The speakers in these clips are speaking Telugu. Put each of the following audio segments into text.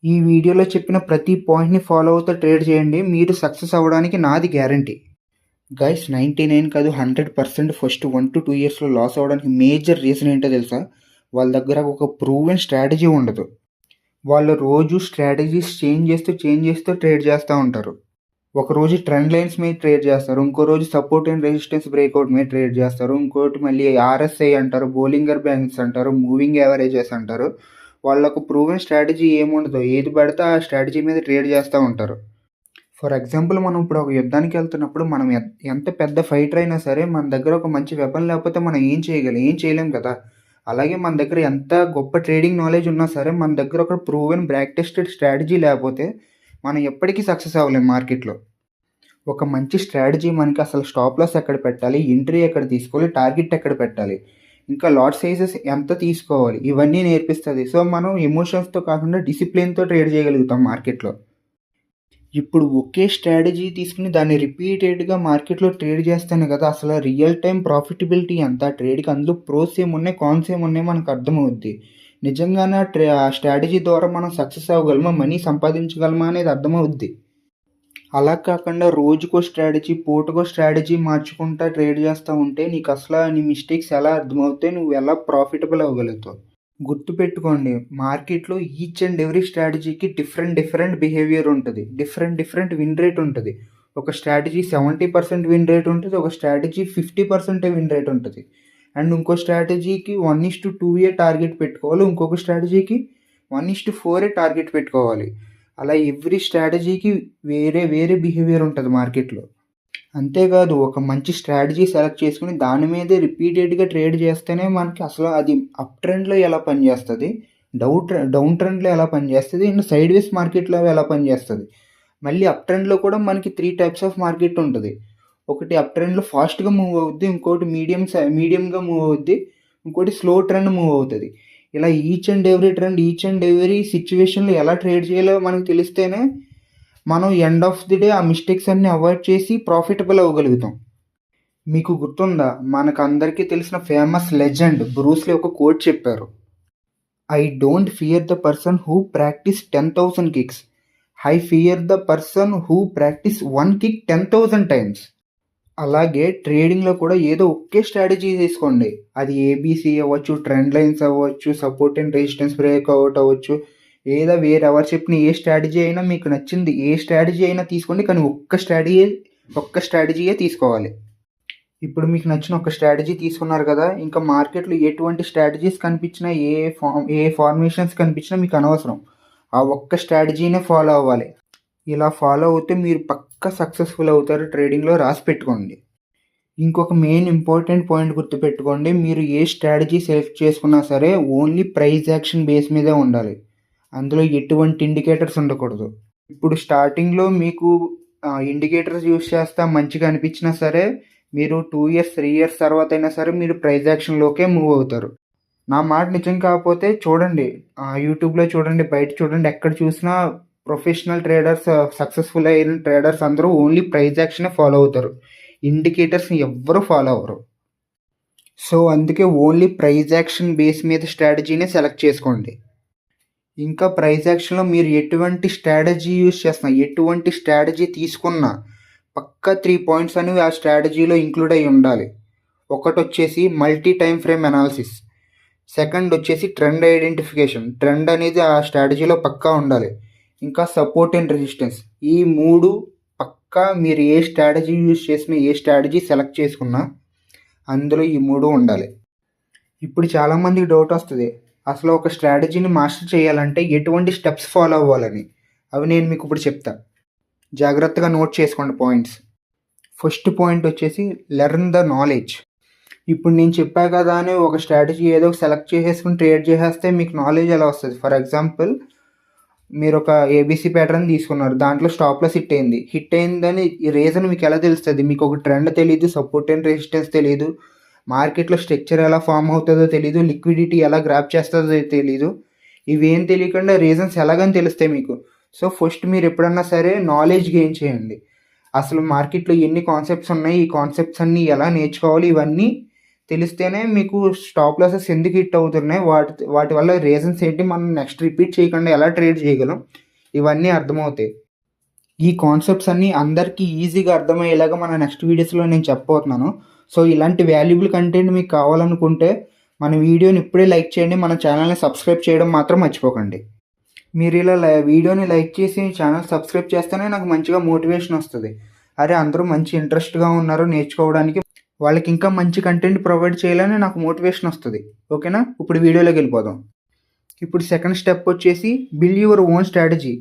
ఈ వీడియోలో చెప్పిన ప్రతి పాయింట్‌ని ఫాలో అవుతూ ట్రేడ్ చేయండి. మీరు సక్సెస్ అవ్వడానికి నాది గ్యారంటీ. గైస్ 99 కాదు 100% ఫస్ట్ 1-2 ఇయర్స్‌లో లాస్ అవ్వడానికి మేజర్ రీజన్ ఏంటో తెలుసా? వాళ్ళ దగ్గర ఒక ప్రూవెన్ స్ట్రాటజీ ఉండదు. వాళ్ళు రోజు స్ట్రాటజీస్ చేంజ్ చేస్తూ ట్రేడ్ చేస్తా ఉంటారు. ఒకరోజు ట్రెండ్ లైన్స్ మీద ట్రేడ్ చేస్తారు. ఇంకో రోజు సపోర్ట్ అండ్ రెసిస్టెన్స్ బ్రేక్‌ఔట్ మీద ట్రేడ్ చేస్తారు. ఇంకోటి మళ్ళీ ఆర్ఎస్ఐ అంటారు, బోలింగర్ బ్యాండ్స్ అంటారు, మూవింగ్ యావరేజెస్ అంటారు. వాళ్ళకు ప్రూవెన్ స్ట్రాటజీ ఏముండదు. ఏది పడితే ఆ స్ట్రాటజీ మీద ట్రేడ్ చేస్తూ ఉంటారు. ఫర్ ఎగ్జాంపుల్ మనం ఇప్పుడు ఒక యుద్ధానికి వెళ్తున్నప్పుడు మనం ఎంత పెద్ద ఫైటర్ అయినా సరే మన దగ్గర ఒక మంచి వెపన్ లేకపోతే మనం ఏం చేయగలం? ఏం చేయలేం కదా! అలాగే మన దగ్గర ఎంత గొప్ప ట్రేడింగ్ నాలెడ్జ్ ఉన్నా సరే మన దగ్గర ఒక ప్రూవెన్ బ్యాక్ టెస్టెడ్ స్ట్రాటజీ లేకపోతే మనం ఎప్పటికీ సక్సెస్ అవ్వలేం మార్కెట్‌లో. ఒక మంచి స్ట్రాటజీ మనకి అసలు స్టాప్ లాస్ ఎక్కడ పెట్టాలి, ఎంట్రీ ఎక్కడ తీసుకోవాలి, టార్గెట్ ఎక్కడ పెట్టాలి, ఇంకా లాట్ సైజెస్ ఎంత తీసుకోవాలి ఇవన్నీ నేర్పిస్తుంది. సో మనం ఎమోషన్స్తో కాకుండా డిసిప్లిన్తో ట్రేడ్ చేయగలుగుతాం మార్కెట్లో. ఇప్పుడు ఒకే స్ట్రాటజీ తీసుకుని దాన్ని రిపీటెడ్గా మార్కెట్లో ట్రేడ్ చేస్తానే కదా అసలు రియల్ టైం ప్రాఫిటబిలిటీ ఎంత ట్రేడ్కి, అందులో ప్రోస్ ఏమున్నాయి కాన్స్ ఏమున్నాయి మనకు అర్థమవుద్ది. నిజంగానే ఆ స్ట్రాటజీ ద్వారా మనం సక్సెస్ అవ్వగలమా, మనీ సంపాదించగలమా అనేది అర్థమవుద్ది. అలా కాకుండా రోజుకో స్ట్రాటజీ, పూటకో స్ట్రాటజీ మార్చుకుంటా ట్రేడ్ చేస్తూ ఉంటే నీకు అసలు నీ మిస్టేక్స్ ఎలా అర్థమవుతాయి, నువ్వు ఎలా ప్రాఫిటబుల్ అవ్వగలుగుతావు. గుర్తుపెట్టుకోండి, మార్కెట్లో ఈచ్ అండ్ ఎవ్రీ స్ట్రాటజీకి డిఫరెంట్ బిహేవియర్ ఉంటుంది, డిఫరెంట్ విన్ రేట్ ఉంటుంది. ఒక స్ట్రాటజీ 70% విన్ రేట్ ఉంటుంది, ఒక స్ట్రాటజీ 50% విన్ రేట్ ఉంటుంది. అండ్ ఇంకో స్ట్రాటజీకి 1:2 టార్గెట్ పెట్టుకోవాలి, ఇంకొక స్ట్రాటజీకి 1:4 టార్గెట్ పెట్టుకోవాలి. అలా ఎవ్రీ స్ట్రాటజీకి వేరే బిహేవియర్ ఉంటుంది మార్కెట్లో. అంతేకాదు ఒక మంచి స్ట్రాటజీ సెలెక్ట్ చేసుకుని దాని మీదే రిపీటెడ్గా ట్రేడ్ చేస్తేనే మనకి అసలు అది అప్ ట్రెండ్లో ఎలా పనిచేస్తుంది, డౌన్ ట్రెండ్లో ఎలా పనిచేస్తుంది, అండ్ సైడ్ వేస్ మార్కెట్లో ఎలా పనిచేస్తుంది. మళ్ళీ అప్ ట్రెండ్లో కూడా మనకి 3 టైప్స్ ఆఫ్ మార్కెట్ ఉంటుంది. ఒకటి అప్ ట్రెండ్లో ఫాస్ట్గా మూవ్ అవుద్ది, ఇంకోటి మీడియంగా మూవ్ అవుద్ది, ఇంకోటి స్లో ట్రెండ్ మూవ్ అవుతుంది. ఇలా ఈచ్ అండ్ ఎవ్రీ సిచ్యువేషన్లో ఎలా ట్రేడ్ చేయాలో మనకు తెలిస్తేనే మనం ఎండ్ ఆఫ్ ది డే ఆ మిస్టేక్స్ అన్ని అవాయిడ్ చేసి ప్రాఫిటబుల్ అవ్వగలుగుతాం. మీకు గుర్తుందా, మనకు అందరికీ తెలిసిన ఫేమస్ లెజెండ్ బ్రూస్ లీ ఒక కోట్ చెప్పారు. I don't fear the person who practice 10,000 kicks, I fear the person who practice 1 kick 10,000 times. అలాగే ట్రేడింగ్లో కూడా ఏదో ఒకే స్ట్రాటజీ తీసుకోండి. అది ఏబీసీ అవ్వచ్చు, ట్రెండ్ లైన్స్ అవ్వచ్చు, సపోర్ట్ అండ్ రెసిస్టెన్స్ బ్రేక్అవుట్ అవ్వచ్చు, లేదా వేరెవరు చెప్పిన ఏ స్ట్రాటజీ అయినా మీకు నచ్చింది ఏ స్ట్రాటజీ అయినా తీసుకోండి, కానీ ఒక్క స్ట్రాటజీయే తీసుకోవాలి. ఇప్పుడు మీకు నచ్చిన ఒక స్ట్రాటజీ తీసుకున్నారు కదా, ఇంకా మార్కెట్లో ఎటువంటి స్ట్రాటజీస్ కనిపించినా ఏ ఫార్మేషన్స్ కనిపించినా మీకు అనవసరం, ఆ ఒక్క స్ట్రాటజీనే ఫాలో అవ్వాలి. ఇలా ఫాలో అవుతే మీరు పక్కా సక్సెస్ఫుల్ అవుతారు ట్రేడింగ్లో, రాసి పెట్టుకోండి. ఇంకొక మెయిన్ ఇంపార్టెంట్ పాయింట్ గుర్తుపెట్టుకోండి, మీరు ఏ స్ట్రాటజీ సెలెక్ట్ చేసుకున్నా సరే ఓన్లీ ప్రైస్ యాక్షన్ బేస్ మీదే ఉండాలి, అందులో ఎటువంటి ఇండికేటర్స్ ఉండకూడదు. ఇప్పుడు స్టార్టింగ్లో మీకు ఇండికేటర్స్ యూస్ చేస్తా మంచిగా అనిపించినా సరే మీరు 2 ఇయర్స్ 3 ఇయర్స్ తర్వాత అయినా సరే మీరు ప్రైస్ యాక్షన్లోకే మూవ్ అవుతారు. నా మాట నిజం కాకపోతే చూడండి, యూట్యూబ్లో చూడండి, బయట చూడండి, ఎక్కడ చూసినా ప్రొఫెషనల్ ట్రేడర్స్, సక్సెస్ఫుల్ అయిన ట్రేడర్స్ అందరూ ఓన్లీ ప్రైస్ యాక్షనే ఫాలో అవుతారు, ఇండికేటర్స్ని ఎవ్వరూ ఫాలో అవ్వరు. సో అందుకే ఓన్లీ ప్రైస్ యాక్షన్ బేస్ మీద స్ట్రాటజీనే సెలెక్ట్ చేసుకోండి. ఇంకా ప్రైస్ యాక్షన్లో మీరు ఎటువంటి స్ట్రాటజీ యూస్ చేస్తున్నా, ఎటువంటి స్ట్రాటజీ తీసుకున్నా పక్కా 3 పాయింట్స్ అనేవి ఆ స్ట్రాటజీలో ఇంక్లూడ్ అయి ఉండాలి. ఒకటి వచ్చేసి multi time frame analysis, second వచ్చేసి ట్రెండ్ ఐడెంటిఫికేషన్, ట్రెండ్ అనేది ఆ స్ట్రాటజీలో పక్కా ఉండాలి, ఇంకా సపోర్ట్ అండ్ రెసిస్టెన్స్. ఈ 3 పక్కా మీరు ఏ స్ట్రాటజీ యూజ్ చేసినా, ఏ స్ట్రాటజీ సెలెక్ట్ చేసుకున్నా అందులో ఈ 3 ఉండాలి. ఇప్పుడు చాలామందికి డౌట్ వస్తుంది, అసలు ఒక స్ట్రాటజీని మాస్టర్ చేయాలంటే ఎటువంటి స్టెప్స్ ఫాలో అవ్వాలని. అవి నేను మీకు ఇప్పుడు చెప్తా, జాగ్రత్తగా నోట్ చేసుకోండి పాయింట్స్. ఫస్ట్ పాయింట్ వచ్చేసి లెర్న్ ద నాలెడ్జ్. ఇప్పుడు నేను చెప్పా కదా అని ఒక స్ట్రాటజీ ఏదో సెలెక్ట్ చేసేసుకుని ట్రేడ్ చేసేస్తే మీకు నాలెడ్జ్ ఎలా వస్తుంది? ఫర్ ఎగ్జాంపుల్ మీరు ఒక ఏబీసీ ప్యాటర్న్ తీసుకున్నారు, దాంట్లో స్టాప్ లాస్ హిట్ అయిందని రీజన్ మీకు ఎలా తెలుస్తుంది? మీకు ఒక ట్రెండ్ తెలియదు, సపోర్ట్ అండ్ రెసిస్టెన్స్ తెలియదు, మార్కెట్లో స్ట్రక్చర్ ఎలా ఫామ్ అవుతుందో తెలియదు, లిక్విడిటీ ఎలా గ్రాప్ చేస్తుందో తెలియదు. ఇవేం తెలియకుండా రీజన్స్ ఎలాగని తెలుస్తాయి మీకు? సో ఫస్ట్ మీరు ఎప్పుడన్నా సరే నాలెడ్జ్ గెయిన్ చేయండి. అసలు మార్కెట్లో ఎన్ని కాన్సెప్ట్స్ ఉన్నాయి, ఈ కాన్సెప్ట్స్ అన్నీ ఎలా నేర్చుకోవాలి, ఇవన్నీ తెలిస్తేనే మీకు స్టాప్ లాసెస్ ఎందుకు హిట్ అవుతున్నాయి, వాటి వల్ల రీజన్స్ ఏంటి, మనం నెక్స్ట్ రిపీట్ చేయకుండా ఎలా ట్రేడ్ చేయగలం, ఇవన్నీ అర్థమవుతాయి. ఈ కాన్సెప్ట్స్ అన్నీ అందరికీ ఈజీగా అర్థమయ్యేలాగా మన నెక్స్ట్ వీడియోస్లో నేను చెప్పబోతున్నాను. సో ఇలాంటి వాల్యుబుల్ కంటెంట్ మీకు కావాలనుకుంటే మన వీడియోని ఇప్పుడే లైక్ చేయండి, మన ఛానల్ని సబ్స్క్రైబ్ చేయడం మాత్రం మర్చిపోకండి. మీరు ఇలా వీడియోని లైక్ చేసి ఛానల్ సబ్స్క్రైబ్ చేస్తేనే నాకు మంచిగా మోటివేషన్ వస్తుంది. అరే అందరూ మంచి ఇంట్రెస్ట్గా ఉన్నారు నేర్చుకోవడానికి, వాళ్ళకి ఇంకా మంచి కంటెంట్ ప్రొవైడ్ చేయాలని నాకు మోటివేషన్ వస్తుంది. ఓకేనా, ఇప్పుడు వీడియోలోకి వెళ్ళిపోదాం. ఇప్పుడు సెకండ్ స్టెప్ వచ్చేసి బిల్డ్ యువర్ ఓన్ స్ట్రాటజీ.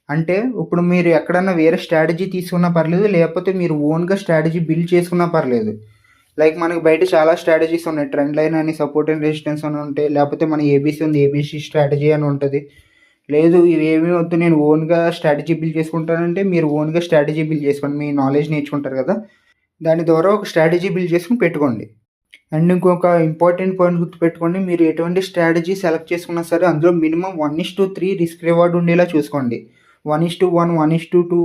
అంటే ఇప్పుడు మీరు ఎక్కడన్నా వేరే స్ట్రాటజీ తీసుకున్నా పర్లేదు, లేకపోతే మీరు ఓన్గా స్ట్రాటజీ బిల్డ్ చేసుకున్నా పర్లేదు. లైక్ మనకి బయట చాలా స్ట్రాటజీస్ ఉన్నాయి, ట్రెండ్ లైన్ అని, సపోర్ట్ అండ్ రెసిస్టెన్స్ అని ఉంటాయి, లేకపోతే మన ఏబీసీ ఉంది, ఏబీసీ స్ట్రాటజీ అని ఉంటుంది. లేదు ఇవేమీ వద్దు నేను ఓన్గా స్ట్రాటజీ బిల్డ్ చేసుకుంటానంటే మీరు ఓన్గా స్ట్రాటజీ బిల్డ్ చేసుకోండి, మీ నాలెడ్జ్ నేర్చుకుంటారు కదా, దాని ద్వారా ఒక స్ట్రాటజీ బిల్డ్ చేసుకుని పెట్టుకోండి. అండ్ ఇంకొక ఇంపార్టెంట్ పాయింట్ గుర్తుపెట్టుకోండి, మీరు ఎటువంటి స్ట్రాటజీ సెలెక్ట్ చేసుకున్నా సరే అందులో మినిమం 1:3 రిస్క్ రివార్డ్ ఉండేలా చూసుకోండి. 1:1, 1:2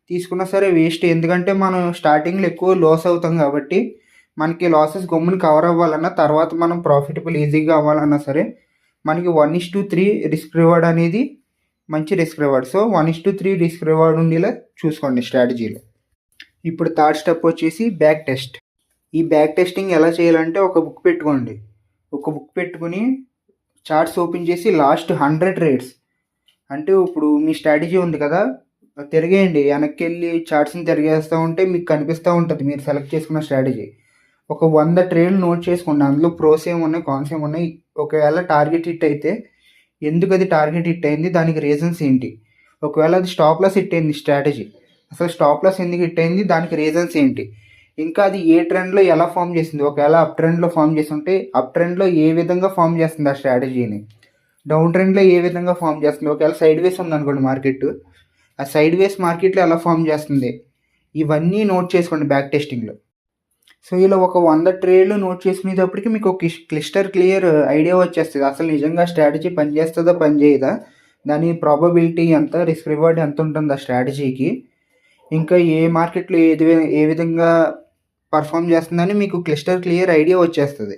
తీసుకున్నా సరే వేస్ట్. ఎందుకంటే మనం స్టార్టింగ్లో ఎక్కువ లాస్ అవుతాం కాబట్టి మనకి లాసెస్ గమ్ముని కవర్ అవ్వాలన్నా, తర్వాత మనం ప్రాఫిటబుల్ ఈజీగా అవ్వాలన్నా సరే మనకి 1:3 రిస్క్ రివార్డ్ అనేది మంచి risk reward. So 1:3 risk reward ఉండేలా చూసుకోండి స్ట్రాటజీలో. ఇప్పుడు థర్డ్ స్టెప్ వచ్చేసి బ్యాక్ టెస్ట్. ఈ బ్యాక్ టెస్టింగ్ ఎలా చేయాలంటే ఒక బుక్ పెట్టుకోండి. ఒక బుక్ పెట్టుకుని చార్ట్స్ ఓపెన్ చేసి లాస్ట్ 100 ట్రేడ్స్, అంటే ఇప్పుడు మీ స్ట్రాటజీ ఉంది కదా తిరిగేయండి, వెనక్కి వెళ్ళి చార్ట్స్ని తిరిగేస్తూ ఉంటే మీకు కనిపిస్తూ ఉంటుంది మీరు సెలెక్ట్ చేసుకున్న స్ట్రాటజీ. ఒక 100 ట్రేడ్లు నోట్ చేసుకోండి, అందులో ప్రోస్ ఏమున్నాయి కాన్స్ ఏమున్నాయి. ఒకవేళ టార్గెట్ హిట్ అయితే ఎందుకు అది టార్గెట్ హిట్ అయింది, దానికి రీజన్స్ ఏంటి. ఒకవేళ అది స్టాప్ లాస్ హిట్ అయింది స్ట్రాటజీ, అసలు స్టాప్ లాస్ ఎందుకు హిట్ అయింది, దానికి రీజన్స్ ఏంటి. ఇంకా అది ఏ ట్రెండ్లో ఎలా ఫామ్ చేసింది, ఒకవేళ అప్ ట్రెండ్లో ఫామ్ చేస్తుంటే అప్ ట్రెండ్లో ఏ విధంగా ఫామ్ చేస్తుంది ఆ స్ట్రాటజీని, డౌన్ ట్రెండ్లో ఏ విధంగా ఫామ్ చేస్తుంది. ఒకవేళ సైడ్ వేస్ ఉందనుకోండి మార్కెట్, ఆ సైడ్ వేస్ మార్కెట్లో ఎలా ఫామ్ చేస్తుంది, ఇవన్నీ నోట్ చేసుకోండి బ్యాక్ టెస్టింగ్లో. సో ఇలా ఒక 100 ట్రేడ్లు నోట్ చేసుకునేటప్పటికి మీకు ఒక క్లియర్ ఐడియా వచ్చేస్తుంది, అసలు నిజంగా స్ట్రాటజీ పనిచేస్తుందా పనిచేయదా, దాని ప్రాబబిలిటీ ఎంత, రిస్క్ రివార్డ్ ఎంత ఉంటుంది ఆ స్ట్రాటజీకి, ఇంకా ఏ మార్కెట్లో ఏ విధంగా పర్ఫామ్ చేస్తుందని మీకు క్లియర్ ఐడియా వచ్చేస్తుంది.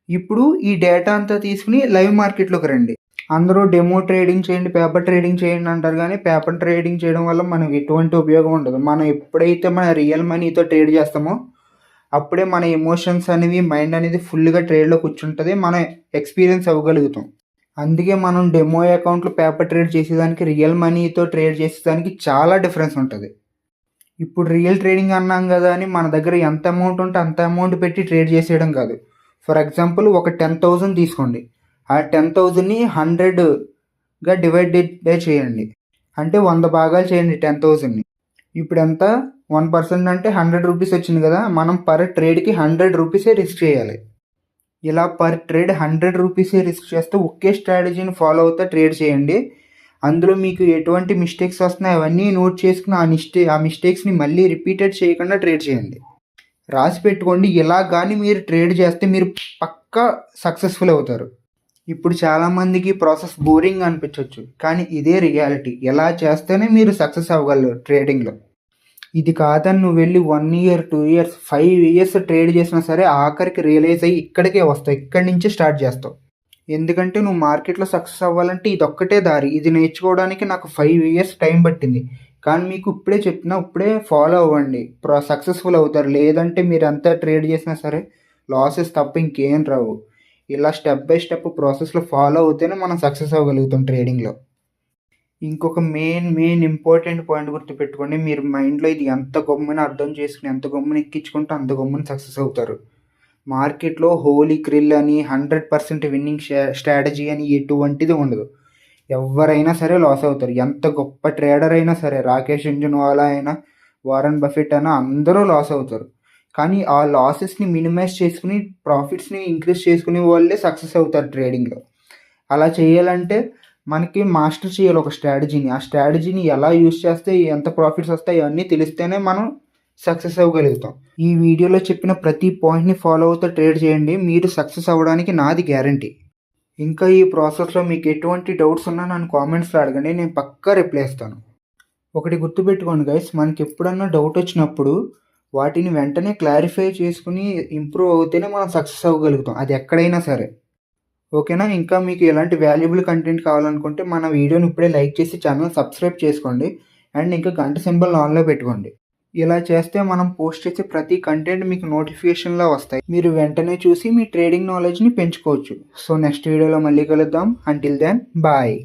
ఇప్పుడు ఈ డేటా అంతా తీసుకుని లైవ్ మార్కెట్లోకి రండి. అందరూ డెమో ట్రేడింగ్ చేయండి, పేపర్ ట్రేడింగ్ చేయండి అంటారు, కానీ పేపర్ ట్రేడింగ్ చేయడం వల్ల మనకు ఎటువంటి ఉపయోగం ఉండదు. మనం ఎప్పుడైతే మన రియల్ మనీతో ట్రేడ్ చేస్తామో అప్పుడే మన ఎమోషన్స్ అనేవి, మైండ్ అనేది ఫుల్గా ట్రేడ్లో కూర్చుంటుంది, మనం ఎక్స్పీరియన్స్ అవ్వగలుగుతాం. అందుకే మనం డెమో అకౌంట్లో పేపర్ ట్రేడ్ చేసేదానికి రియల్ మనీతో ట్రేడ్ చేసేదానికి చాలా డిఫరెన్స్ ఉంటుంది. ఇప్పుడు రియల్ ట్రేడింగ్ అన్నాం కదా అని మన దగ్గర ఎంత అమౌంట్ ఉంటే అంత అమౌంట్ పెట్టి ట్రేడ్ చేసేయడం కాదు. ఫర్ ఎగ్జాంపుల్ ఒక 10,000 తీసుకోండి, ఆ 10,000ని 100గా డివైడెడ్ చేయండి, అంటే 100 భాగాలు చేయండి 10,000ని. ఇప్పుడు ఎంత 1% అంటే 100 రూపీస్ వచ్చింది కదా, మనం పర్ ట్రేడ్కి 100 రూపీసే రిస్క్ చేయాలి. ఇలా పర్ ట్రేడ్ 100 రూపీసే రిస్క్ చేస్తే ఒకే స్ట్రాటజీని ఫాలో అవుతా ట్రేడ్ చేయండి. అందులో మీకు ఎటువంటి మిస్టేక్స్ వస్తున్నాయి అవన్నీ నోట్ చేసుకుని ఆ మిస్టేక్స్ని మళ్ళీ రిపీటెడ్ చేయకుండా ట్రేడ్ చేయండి. రాసి పెట్టుకోండి, ఇలా కానీ మీరు ట్రేడ్ చేస్తే మీరు పక్కా సక్సెస్ఫుల్ అవుతారు. ఇప్పుడు చాలామందికి ప్రాసెస్ బోరింగ్ అనిపించవచ్చు, కానీ ఇదే రియాలిటీ. ఎలా చేస్తేనే మీరు సక్సెస్ అవ్వగలరు ట్రేడింగ్లో. ఇది కాదని నువ్వు వెళ్ళి 1 year 2 years 5 years ట్రేడ్ చేసినా సరే ఆఖరికి రియలైజ్ అయ్యి ఇక్కడికే వస్తావు, ఇక్కడి నుంచే స్టార్ట్ చేస్తావు. ఎందుకంటే నువ్వు మార్కెట్లో సక్సెస్ అవ్వాలంటే ఇది ఒక్కటే దారి. ఇది నేర్చుకోవడానికి నాకు 5 years టైం పట్టింది, కానీ మీకు ఇప్పుడే చెప్తున్నా, ఇప్పుడే ఫాలో అవ్వండి, సక్సెస్ఫుల్ అవుతారు. లేదంటే మీరు ఎంత ట్రేడ్ చేసినా సరే లాసెస్ తప్ప ఇంకేం రావు. ఇలా స్టెప్ బై స్టెప్ ప్రాసెస్లో ఫాలో అవుతేనే మనం సక్సెస్ అవ్వగలుగుతాం ట్రేడింగ్లో. ఇంకొక మెయిన్ ఇంపార్టెంట్ పాయింట్ గుర్తుపెట్టుకోండి, మీరు మైండ్లో ఇది ఎంత గమ్మున అర్థం చేసుకుని ఎంత గమ్మున ఎక్కించుకుంటే అంత గమ్మున సక్సెస్ అవుతారు. మార్కెట్లో హోలీ క్రిల్ అని 100% విన్నింగ్ స్ట్రాటజీ అని ఎటువంటిది ఉండదు. ఎవరైనా సరే లాస్ అవుతారు, ఎంత గొప్ప ట్రేడర్ అయినా సరే, రాకేష్ జున్జున్వాలా అయినా, వారన్ బఫెట్ అయినా, అందరూ లాస్ అవుతారు. కానీ ఆ లాసెస్ని మినిమైజ్ చేసుకుని ప్రాఫిట్స్ని ఇంక్రీజ్ చేసుకునే వాళ్ళే సక్సెస్ అవుతారు ట్రేడింగ్లో. అలా చేయాలంటే మనకి మాస్టర్ చేయాలి ఒక స్ట్రాటజీని. ఆ స్ట్రాటజీని ఎలా యూజ్ చేస్తే ఎంత ప్రాఫిట్స్ వస్తాయి అన్నీ తెలిస్తేనే మనం సక్సెస్ అవ్వగలుగుతాం. ఈ వీడియోలో చెప్పిన ప్రతి పాయింట్ని ఫాలో అవుతూ ట్రేడ్ చేయండి, మీరు సక్సెస్ అవ్వడానికి నాది గ్యారంటీ. ఇంకా ఈ ప్రాసెస్లో మీకు ఎటువంటి డౌట్స్ ఉన్నా నన్ను కామెంట్స్లో అడగండి, నేను పక్కా రిప్లై ఇస్తాను. ఒకటి గుర్తుపెట్టుకోండి గైస్, మనకి ఎప్పుడన్నా డౌట్ వచ్చినప్పుడు వాటిని వెంటనే క్లారిఫై చేసుకుని ఇంప్రూవ్ అవుతేనే మనం సక్సెస్ అవ్వగలుగుతాం, అది ఎక్కడైనా సరే. ఓకేనా? ఇంకా మీకు ఎలాంటి వాల్యుబుల్ కంటెంట్ కావాలనుకుంటే మన వీడియోని ఇప్పుడే లైక్ చేసి ఛానల్ సబ్స్క్రైబ్ చేసుకోండి. అండ్ ఇంకా గంట సింబల్ ఆన్లో పెట్టుకోండి. ఇలా చేస్తే మనం పోస్ట్ చేసే ప్రతి కంటెంట్ మీకు నోటిఫికేషన్లో వస్తాయి. మీరు వెంటనే చూసి మీ ట్రేడింగ్ నాలెడ్జ్ని పెంచుకోవచ్చు. సో నెక్స్ట్ వీడియోలో మళ్ళీ కలుద్దాం. Until then bye.